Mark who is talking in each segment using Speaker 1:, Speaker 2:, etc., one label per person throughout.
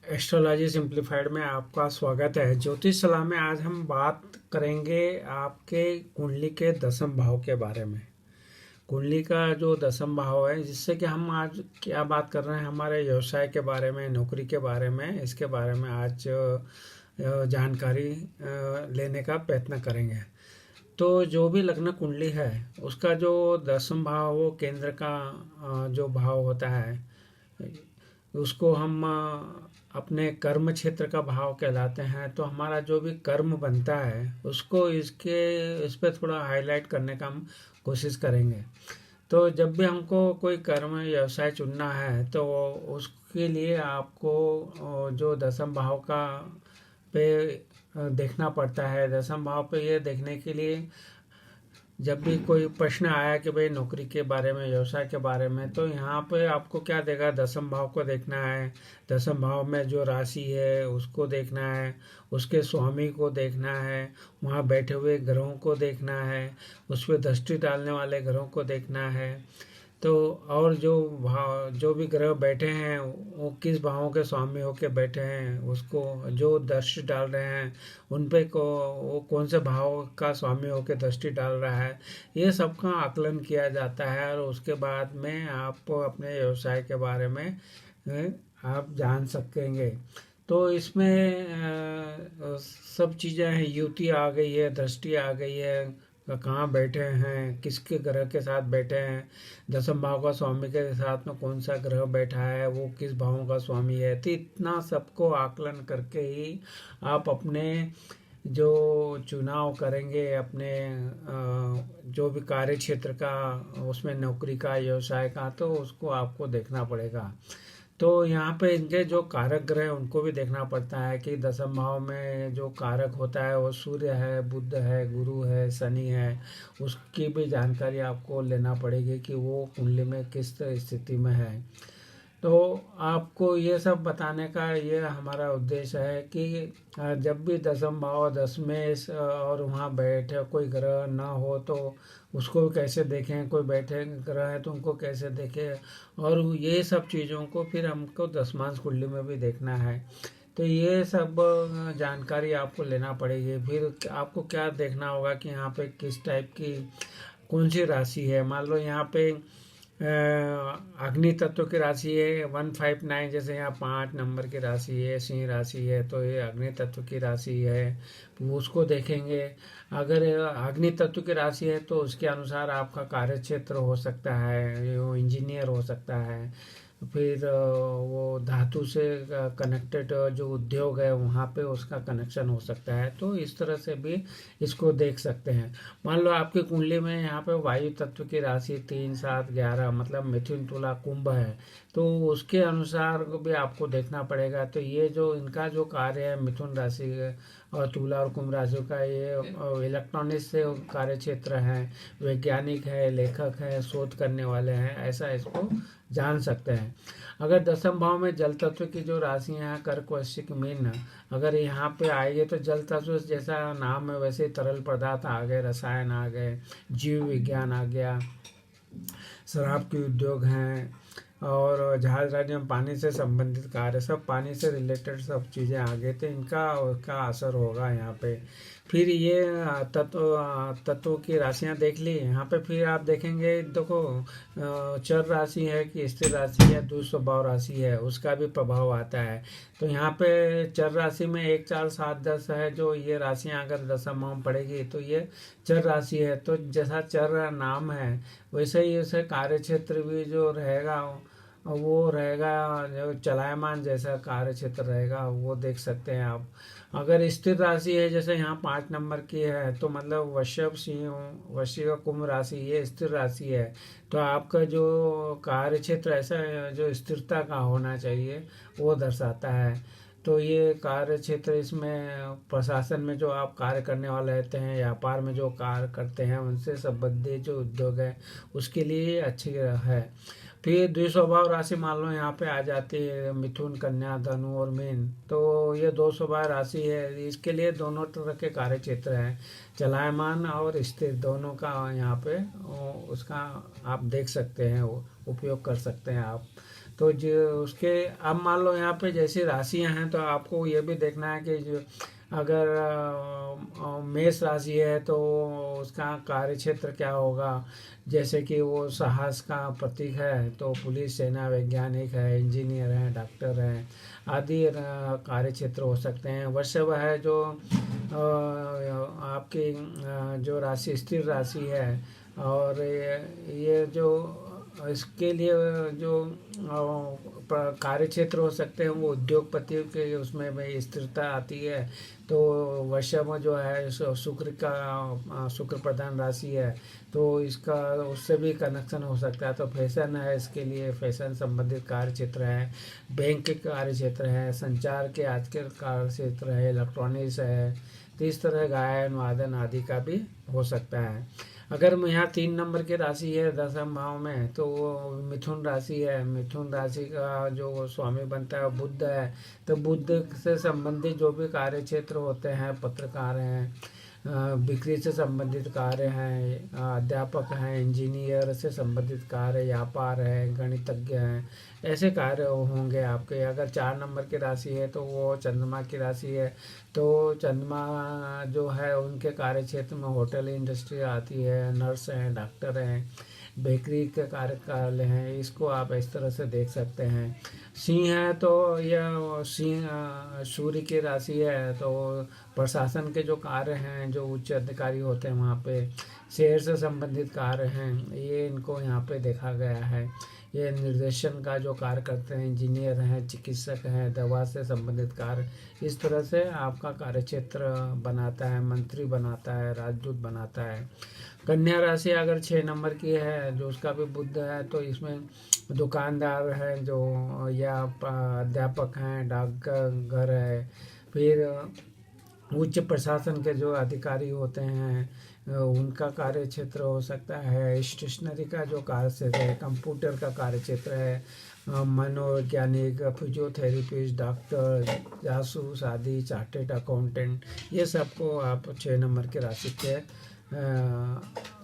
Speaker 1: Astrology simplified में आपका स्वागत है। ज्योतिष सलाह में आज हम बात करेंगे आपके कुंडली के दसम भाव के बारे में। कुंडली का जो दसम भाव है, जिससे कि हम आज क्या बात कर रहे हैं, हमारे व्यवसाय के बारे में, नौकरी के बारे में, इसके बारे में आज जानकारी लेने का प्रयत्न करेंगे। तो जो भी लग्न कुंडली है, उसका जो दसम भाव, वो केंद्र का जो भाव होता है, उसको हम अपने कर्म क्षेत्र का भाव कहलाते हैं। तो हमारा जो भी कर्म बनता है, उसको इस पे थोड़ा हाईलाइट करने का हम कोशिश करेंगे। तो जब भी हमको कोई कर्म व्यवसाय चुनना है, तो उसके लिए आपको जो दसम भाव का पे देखना पड़ता है। दसम भाव पे ये देखने के लिए, जब भी कोई प्रश्न आया कि भाई नौकरी के बारे में, व्यवसाय के बारे में, तो यहाँ पे आपको क्या देगा, दसम भाव को देखना है। दसम भाव में जो राशि है उसको देखना है, उसके स्वामी को देखना है, वहाँ बैठे हुए ग्रहों को देखना है, उस पर दृष्टि डालने वाले ग्रहों को देखना है। तो और जो भी ग्रह बैठे हैं, वो किस भावों के स्वामी होके बैठे हैं, उसको जो दृष्टि डाल रहे हैं उन पे वो कौन से भाव का स्वामी होके दृष्टि डाल रहा है, ये सब का आकलन किया जाता है। और उसके बाद में आप अपने व्यवसाय के बारे में आप जान सकेंगे। तो इसमें सब चीज़ें हैं, युति आ गई है, दृष्टि आ गई है, कहाँ बैठे हैं, किसके ग्रह के साथ बैठे हैं, दसम भाव का स्वामी के साथ में कौन सा ग्रह बैठा है, वो किस भाव का स्वामी है। तो इतना सबको आकलन करके ही आप अपने जो चुनाव करेंगे, अपने जो भी कार्य क्षेत्र का, उसमें नौकरी का, व्यवसाय का, तो उसको आपको देखना पड़ेगा। तो यहाँ पे इनके जो कारक ग्रह हैं, उनको भी देखना पड़ता है कि दसम भाव में जो कारक होता है वो सूर्य है, बुध है, गुरु है, शनि है। उसकी भी जानकारी आपको लेना पड़ेगी कि वो कुंडली में किस स्थिति में है। तो आपको ये सब बताने का ये हमारा उद्देश्य है कि जब भी दसम भाव, दसवें और वहाँ बैठे कोई ग्रह ना हो, तो उसको कैसे देखें, कोई बैठे ग्रह है तो उनको कैसे देखें, और ये सब चीज़ों को फिर हमको दसमांश कुंडली में भी देखना है। तो ये सब जानकारी आपको लेना पड़ेगी। फिर आपको क्या देखना होगा कि यहाँ पे किस टाइप की कौन सी राशि है। मान लो यहाँ पे अग्नि तत्व की राशि है 159, जैसे यहाँ 5 नंबर की राशि है, सिंह राशि है, तो ये अग्नि तत्व की राशि है, तो उसको देखेंगे। अगर अग्नि तत्व की राशि है तो उसके अनुसार आपका कार्य क्षेत्र हो सकता है, वो इंजीनियर हो सकता है। फिर वो धातु से कनेक्टेड जो उद्योग है, वहाँ पे उसका कनेक्शन हो सकता है। तो इस तरह से भी इसको देख सकते हैं। मान लो आपकी कुंडली में यहाँ पे वायु तत्व की राशि 3, 7, 11, मतलब मिथुन, तुला, कुंभ है, तो उसके अनुसार भी आपको देखना पड़ेगा। तो ये जो इनका जो कार्य है, मिथुन राशि और तुला और कुंभ राशि का, ये इलेक्ट्रॉनिक्स से कार्य क्षेत्र है, वैज्ञानिक है, लेखक है, शोध करने वाले हैं, ऐसा इसको जान सकते हैं। अगर दसम भाव में जल तत्व की जो राशियां हैं, कर्क, वृश्चिक, मीन, अगर यहाँ पे आएगी, तो जल तत्व जैसा नाम है वैसे ही तरल पदार्थ आ गए, रसायन आ गए, जीव विज्ञान आ गया, शराब के उद्योग हैं, और जहाज राज्य में पानी से संबंधित कार्य, सब पानी से रिलेटेड सब चीज़ें आ गए, तो इनका उसका असर होगा यहाँ पे। फिर ये तत्वों की राशियाँ देख ली। यहाँ पे फिर आप देखेंगे, देखो चर राशि है कि स्थिर राशि है, दुस्वभाव राशि है, उसका भी प्रभाव आता है। तो यहाँ पे चर राशि में 1, 4, 7, 10 है, जो ये राशियाँ अगर दसम भाव में पड़ेगी तो ये चर राशि है। तो जैसा चर नाम है, वैसे ही उसे कार्य क्षेत्र भी जो रहेगा, वो रहेगा, जो चलायमान जैसा कार्य क्षेत्र रहेगा, वो देख सकते हैं आप। अगर स्थिर राशि है, जैसे यहाँ 5 नंबर की है, तो मतलब वृषभ, सिंह, वृश्चिक, कुंभ राशि, ये स्थिर राशि है। तो आपका जो कार्य क्षेत्र ऐसा है जो स्थिरता का होना चाहिए, वो दर्शाता है। तो ये कार्य क्षेत्र, इसमें प्रशासन में जो आप कार्य करने वाले रहते हैं, व्यापार में जो कार्य करते हैं, उनसे संबंधित जो उद्योग है, उसके लिए अच्छी है। फिर द्विस्वभाव राशि मान लो यहाँ पे आ जाती है, मिथुन, कन्या, धनु और मीन। तो ये दो स्वभाव राशि है, इसके लिए दोनों तरह के कार्य क्षेत्र हैं, चलायमान और स्थिर, दोनों का यहाँ पे उसका आप देख सकते हैं, उपयोग कर सकते हैं आप। तो जो उसके अब मान लो यहाँ पे जैसी राशियाँ हैं, तो आपको ये भी देखना है कि जो अगर मेष राशि है तो उसका कार्य क्षेत्र क्या होगा। जैसे कि वो साहस का प्रतीक है, तो पुलिस, सेना, वैज्ञानिक है, इंजीनियर है, डॉक्टर है आदि कार्य क्षेत्र हो सकते हैं। वृषभ है जो आपकी जो राशि स्थिर राशि है, और ये जो इसके लिए जो कार्य क्षेत्र हो सकते हैं वो उद्योगपतियों के उसमें भी स्थिरता आती है। तो वृषभ जो है शुक्र का शुक्र प्रधान राशि है, तो इसका उससे भी कनेक्शन हो सकता है। तो फैशन है, इसके लिए फैशन संबंधित कार्य क्षेत्र है। बैंक के कार्य क्षेत्र है, संचार के आज के कार्य क्षेत्र है, इलेक्ट्रॉनिक्स है। तो इस तरह गायन वादन आदि का भी हो सकता है। अगर मैं यहाँ 3 नंबर की राशि है 10वें भाव में, तो वो मिथुन राशि है। मिथुन राशि का जो स्वामी बनता है बुध है। तो बुध से संबंधित जो भी कार्य क्षेत्र होते हैं, पत्रकार हैं, बिक्री से संबंधित कार्य हैं, अध्यापक हैं, इंजीनियर से संबंधित कार्य, व्यापार है, गणितज्ञ हैं, ऐसे कार्य होंगे आपके। अगर 4 नंबर की राशि है तो वो चंद्रमा की राशि है। तो चंद्रमा जो है उनके कार्य क्षेत्र में होटल इंडस्ट्री आती है, नर्स हैं, डॉक्टर हैं, बेकरी के कार्यकाल हैं। इसको आप इस तरह से देख सकते हैं। सिंह है तो यह सिंह सूर्य की राशि है, तो प्रशासन के जो कार्य हैं, जो उच्च अधिकारी होते हैं वहाँ पे, शहर से संबंधित कार्य हैं, ये इनको यहाँ पे देखा गया है। ये निर्देशन का जो कार्य करते हैं, इंजीनियर हैं, चिकित्सक हैं, दवा से संबंधित कार्य, इस तरह से आपका कार्य क्षेत्र बनाता है, मंत्री बनाता है, राजदूत बनाता है। कन्या राशि अगर 6 नंबर की है, जो उसका भी बुध है, तो इसमें दुकानदार हैं जो, या अध्यापक हैं, डाकघर है, फिर उच्च प्रशासन के जो अधिकारी होते हैं उनका कार्य क्षेत्र हो सकता है। स्टेशनरी का जो कार्य क्षेत्र है, कंप्यूटर का कार्य क्षेत्र है, मनोवैज्ञानिक, फिजियोथेरेपिस्ट, डॉक्टर, जासूस आदि, चार्टेड अकाउंटेंट, ये सबको आप 6 नंबर के राशि के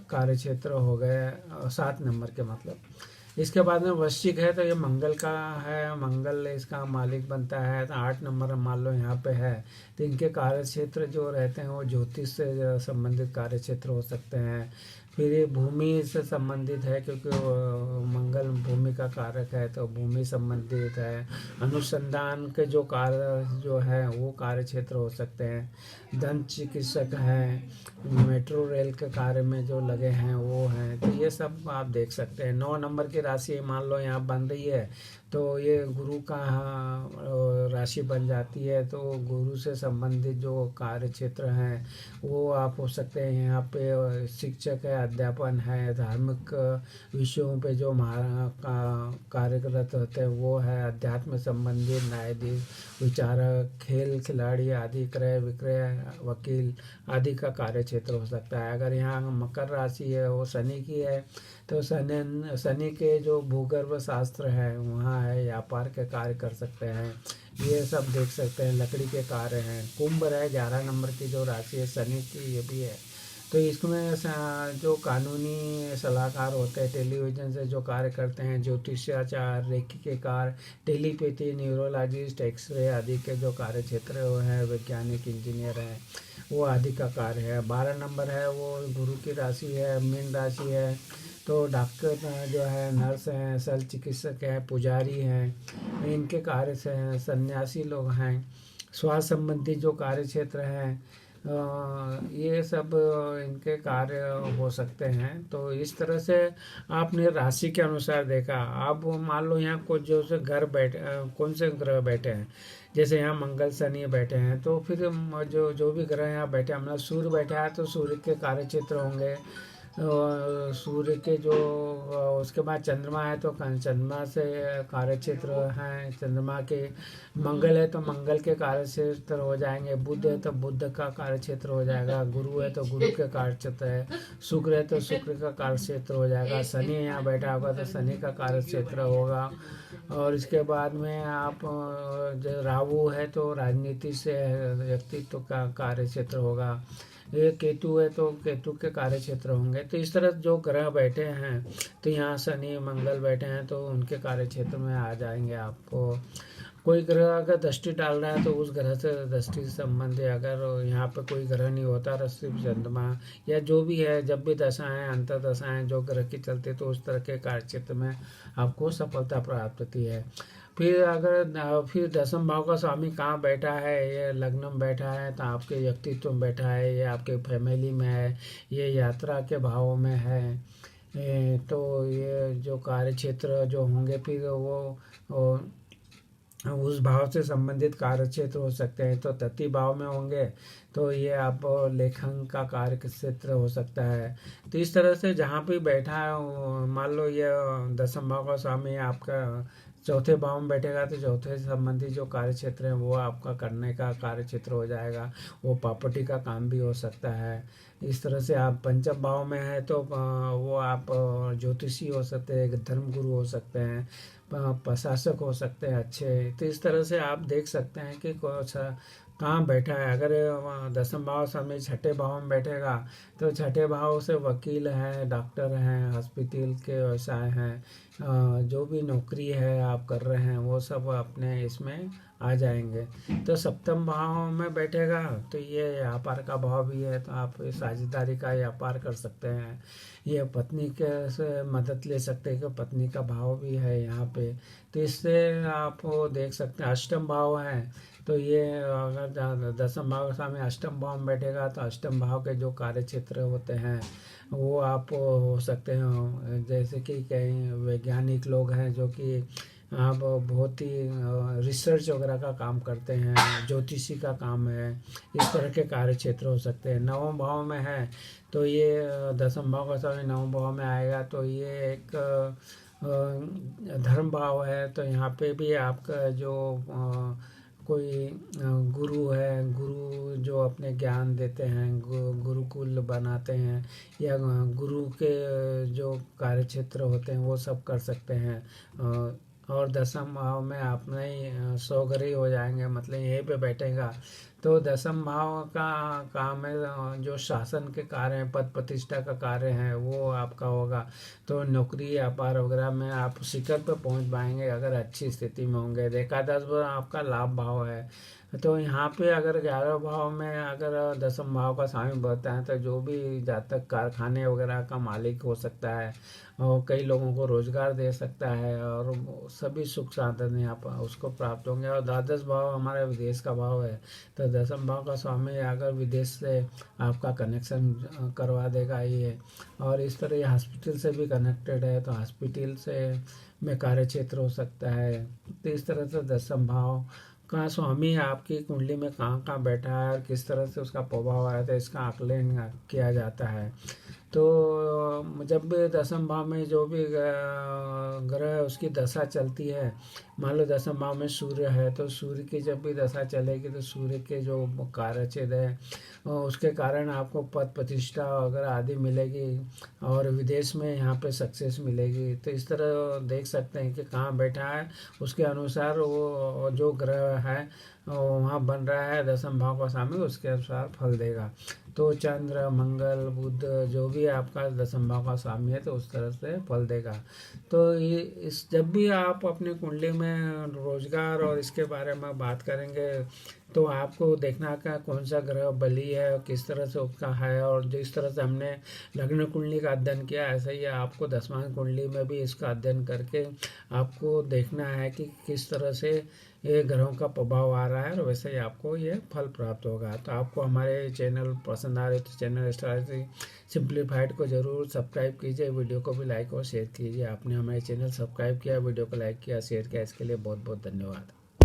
Speaker 1: कार्य क्षेत्र हो गए। 7 नंबर के मतलब। इसके बाद में वृश्चिक है, तो ये मंगल का है, मंगल इसका मालिक बनता है। तो 8 नंबर मान लो यहाँ पे है, तो इनके कार्य क्षेत्र जो रहते हैं वो ज्योतिष से संबंधित कार्य क्षेत्र हो सकते हैं। फिर ये भूमि से संबंधित है, क्योंकि मंगल भूमि का कारक है, तो भूमि संबंधित है। अनुसंधान के जो कार्य जो है वो कार्य क्षेत्र हो सकते हैं। दंत चिकित्सक हैं, मेट्रो रेल के कार्य में जो लगे हैं वो हैं। तो ये सब आप देख सकते हैं। 9 नंबर की राशि मान लो यहाँ बन रही है, तो ये गुरु का राशि बन जाती है। तो गुरु से संबंधित जो कार्य क्षेत्र हैं वो आप हो सकते हैं। यहाँ पे शिक्षक है, अध्यापन है, धार्मिक विषयों पे जो कार्यरत होते हैं वो है, अध्यात्म संबंधित, न्यायाधीश, विचारक, खेल खिलाड़ी आदि, क्रय विक्रय, वकील आदि का कार्य क्षेत्र हो सकता है। अगर यहाँ मकर राशि है वो शनि की है, तो शनि के जो भूगर्भ शास्त्र है वहाँ है, व्यापार के कार्य कर सकते हैं, ये सब देख सकते हैं। लकड़ी के कार्य हैं। कुंभ है 11 नंबर की जो राशि है शनि की, ये भी है। तो इसमें जो कानूनी सलाहकार होते हैं, टेलीविज़न से जो कार्य करते हैं, ज्योतिषाचार, रेकी के कार्य, टेलीपैथी, न्यूरोलॉजिस्ट, एक्सरे आदि के जो कार्य क्षेत्र वो हैं, वैज्ञानिक, इंजीनियर हैं, वो आदि का कार्य है। 12 नंबर है वो गुरु की राशि है, मीन राशि है। तो डॉक्टर जो है, नर्स हैं, शल्य चिकित्सक हैं, पुजारी हैं, इनके कार्य से हैं। सन्यासी लोग हैं, स्वास्थ्य संबंधी जो कार्य क्षेत्र हैं, ये सब इनके कार्य हो सकते हैं। तो इस तरह से आपने राशि के अनुसार देखा। आप मान लो यहाँ कुछ जो से घर बैठे, कौन से ग्रह बैठे हैं, जैसे यहाँ मंगल शनि बैठे हैं, तो फिर जो जो भी ग्रह यहाँ बैठे हैं, मतलब सूर्य बैठा है तो सूर्य के कार्य क्षेत्र होंगे। सूर्य के जो उसके बाद चंद्रमा है तो चंद्रमा से कार्य क्षेत्र हैं चंद्रमा के। मंगल है तो मंगल के कार्य क्षेत्र हो जाएंगे। बुध है तो बुध का कार्य क्षेत्र हो जाएगा। गुरु है तो गुरु के कार्य क्षेत्र है। शुक्र है तो शुक्र का कार्य क्षेत्र हो जाएगा। शनि यहाँ बैठा होगा तो शनि का कार्य क्षेत्र होगा। और इसके बाद में आप जो राहु है तो राजनीति से व्यक्तित्व का कार्य क्षेत्र होगा। ये केतु है तो केतु के कार्य क्षेत्र होंगे। तो इस तरह जो ग्रह बैठे हैं, तो यहाँ शनि मंगल बैठे हैं तो उनके कार्य क्षेत्र में आ जाएंगे आपको। कोई ग्रह अगर दृष्टि डाल रहा है तो उस ग्रह से दृष्टि से संबंधित, अगर यहाँ पे कोई ग्रह नहीं होता, सिर्फ चंद्रमा या जो भी है, जब भी दशाएं अंतर दशाएं जो ग्रह की चलती तो उस तरह के कार्य क्षेत्र में आपको सफलता प्राप्त होती है। फिर अगर फिर दसम भाव का स्वामी कहाँ बैठा है, ये लग्न में बैठा है तो आपके व्यक्तित्व में बैठा है, ये आपके फैमिली में है, ये यात्रा के भावों में है। तो ये जो कार्य क्षेत्र जो होंगे फिर वो उस भाव से संबंधित कार्य क्षेत्र हो सकते हैं। तो तृतीय भाव में होंगे तो ये आप लेखन का कार्य क्षेत्र हो सकता है। तो इस तरह से जहाँ पे बैठा है, मान लो ये दसम भाव का स्वामी आपका चौथे भाव में बैठेगा तो चौथे से संबंधित जो कार्य क्षेत्र है वो आपका करने का कार्य क्षेत्र हो जाएगा। वो प्रॉपर्टी का काम भी हो सकता है। इस तरह से आप पंचम भाव में है तो वो आप ज्योतिषी हो सकते हैं, धर्म गुरु हो सकते हैं, प्रशासक हो सकते हैं अच्छे। तो इस तरह से आप देख सकते हैं कि कहाँ बैठा है। अगर दसम भाव समय छठे भाव में बैठेगा तो छठे भाव से वकील हैं, डॉक्टर हैं, हॉस्पिटल के व्यवसाय हैं, जो भी नौकरी है आप कर रहे हैं वो सब अपने इसमें आ जाएंगे। तो सप्तम भाव में बैठेगा तो ये व्यापार का भाव भी है, तो आप साझेदारी का व्यापार कर सकते हैं। ये पत्नी के से मदद ले सकते हैं कि पत्नी का भाव भी है यहाँ पे। तो इससे आप देख सकते हैं। अष्टम भाव है तो ये अगर दसम भाव के सामने अष्टम भाव में बैठेगा तो अष्टम भाव के जो कार्य क्षेत्र होते हैं वो आप हो सकते हैं। जैसे कि कई वैज्ञानिक लोग हैं जो कि आप बहुत ही रिसर्च वगैरह का काम करते हैं, ज्योतिषी का काम है, इस तरह के कार्य क्षेत्र हो सकते हैं। नवम भाव में है तो ये दसम भाव का समय नवम भाव में आएगा तो ये एक धर्म भाव है। तो यहाँ पे भी आपका जो कोई गुरु है, गुरु जो अपने ज्ञान देते हैं, गुरुकुल बनाते हैं, या गुरु के जो कार्य क्षेत्र होते हैं वो सब कर सकते हैं। और दसम भाव में अपने ही सौगरी हो जाएंगे, मतलब यहीं पे बैठेगा। तो दसम भाव का काम है जो शासन के कार्य हैं, पद प्रतिष्ठा का कार्य है वो आपका होगा। तो नौकरी व्यापार वगैरह में आप शिखर पर पहुंच पाएंगे अगर अच्छी स्थिति में होंगे। एकादश भाव आपका लाभ भाव है। तो यहाँ पे अगर 11 भाव में अगर दसम भाव का स्वामी बढ़ता है तो जो भी जातक कारखाने वगैरह का मालिक हो सकता है और कई लोगों को रोजगार दे सकता है और सभी सुख साधन यहाँ पर उसको प्राप्त होंगे। और द्वादश भाव हमारे विदेश का भाव है तो दसम भाव का स्वामी अगर विदेश से आपका कनेक्शन करवा देगा ये। और इस तरह ये हॉस्पिटल से भी कनेक्टेड है तो हॉस्पिटल से में कार्य क्षेत्र हो सकता है। तो इस तरह से दसम भाव का स्वामी आपकी कुंडली में कहाँ कहाँ बैठा है और किस तरह से उसका प्रभाव आया था इसका आकलन किया जाता है। तो जब भी दसम भाव में जो भी ग्रह है उसकी दशा चलती है, मान लो दसम भाव में सूर्य है तो सूर्य की जब भी दशा चलेगी तो सूर्य के जो कार्यच्छेद है उसके कारण आपको पद प्रतिष्ठा वगैरह आदि मिलेगी और विदेश में यहाँ पे सक्सेस मिलेगी। तो इस तरह देख सकते हैं कि कहाँ बैठा है उसके अनुसार वो जो ग्रह है वहाँ बन रहा है दसम भाव का स्वामी उसके अनुसार फल देगा। तो चंद्र मंगल बुध जो भी आपका दसम भाव का स्वामी है तो उस तरह से फल देगा। तो ये इस जब भी आप अपनी कुंडली में रोजगार और इसके बारे में बात करेंगे तो आपको देखना का कौन सा ग्रह बली है और किस तरह से उसका है। और जिस तरह से हमने लग्न कुंडली का अध्ययन किया ऐसा ही आपको दसवां कुंडली में भी इसका अध्ययन करके आपको देखना है कि किस तरह से ये ग्रहों का प्रभाव आ रहा है और वैसे ही आपको ये फल प्राप्त होगा। तो आपको हमारे चैनल पसंद आ रहे तो चैनल एस्ट्रोलॉजी सिंप्लीफाइड को ज़रूर सब्सक्राइब कीजिए, वीडियो को भी लाइक और शेयर कीजिए। आपने हमारे चैनल सब्सक्राइब किया, वीडियो को लाइक किया, शेयर किया, इसके लिए बहुत बहुत धन्यवाद।